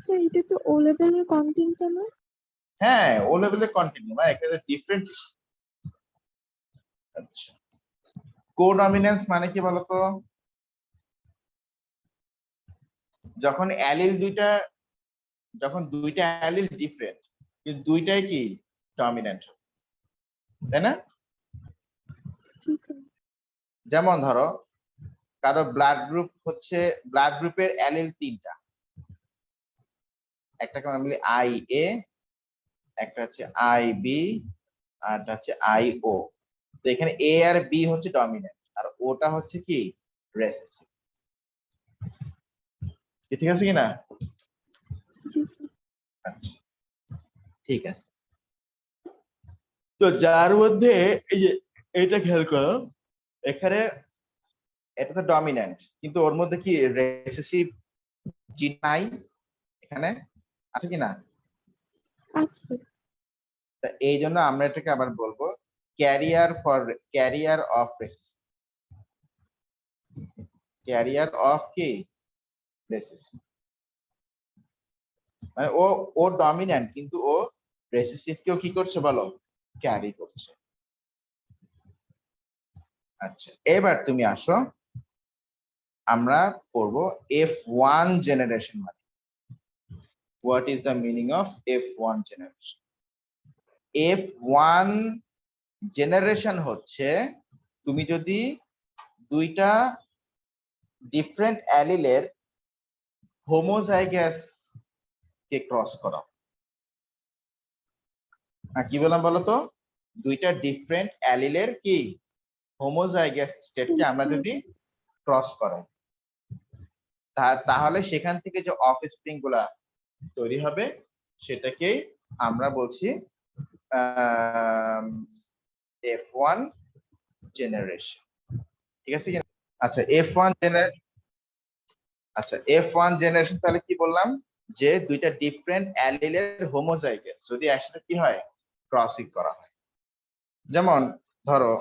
Sir এটা তো ও লেভেলের কন্টেন্ট না? হ্যাঁ, ও লেভেলের কন্টিনিউ এখানে ডিফারেন্ট। আচ্ছা, কোডমিনেন্স মানে কি বলতো? যখন দুইটা অ্যালিল ডিফারেন্ট কিন্তু দুইটাই কি ডমিনেন্ট, তাই না? জি স্যার। যেমন ধরো কারো ব্লাড গ্রুপের অ্যালিল 3টা, একটাকে আমরা বলি আই এ, একটা হচ্ছে আই বি, আর একটা হচ্ছে আই ও। তো এখানে এ আর বি হচ্ছে ডমিনেন্ট আর ওটা হচ্ছে কি রেসেসিভ। ঠিক আছে কিনা? জি স্যার। আচ্ছা, ঠিক আছে। তো যার মধ্যে এই যে এটা খেয়াল করো, এখানে এটা তো ডমিনেন্ট কিন্তু ওর মধ্যে কি রেসেসিভ জিন নাই, এখানে আছে কিনা? আচ্ছা। তা এই জন্য আমরা এটাকে আবার বলবো career of recessive. Career of কি রেসেসিভ, মানে ও ডমিন্যান্ট কিন্তু ও রেসেসিভ কেও কি করছে বলো, ক্যারি করছে। আচ্ছা, এবার তুমি আসো, আমরা পড়ব F1 জেনারেশন মানে। What is the meaning of F1 generation? F1 generation হচ্ছে তুমি যদি দুইটা ডিফারেন্ট অ্যালিলের হোমোজাইগাস কে ক্রস করাও। কি বললাম বলো তো? দুইটা ডিফারেন্ট অ্যালিলের কি হোমোজাইগাস স্টেটকে আমরা যদি ক্রস করাই, তাহলে সেখান থেকে যে অফস্প্রিং গুলা তৈরি হবে সেটাকেই আমরা বলছি F1 জেনারেশন। ঠিক আছে? আচ্ছা, F1 জেনারেশন তাহলে কি বললাম, যে দুইটা ডিফারেন্ট অ্যালিলের হোমোজাইগাস যদি একসাথে কি হয়, ক্রসিং করা হয়। যেমন ধরো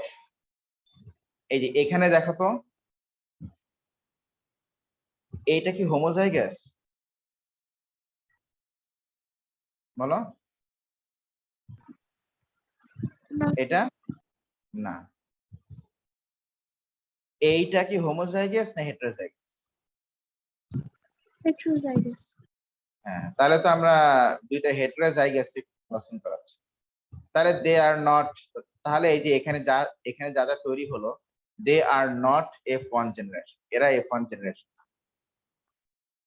এই যে এখানে দেখো তো, এইটা কি হোমোজাইগাস বলো? এটা না। এইটা কি হোমোজাইগাস না হেটারোজাইগাস? হেটারোজাইগাস। হ্যাঁ, তাহলে তো আমরা দুইটা হেটারোজাইগাস ক্রসিং করাচ্ছি, তাহলে দে আর নট। তাহলে এই যে এখানে যা যা তৈরি হলো, দে আর নট F1 জেনারেশন, এরা F1 জেনারেশন।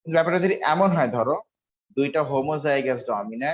ব্যাপারটা যদি এমন হয়, ধরো দুইটা হোমোজাইগাস ডমিন্যান্ট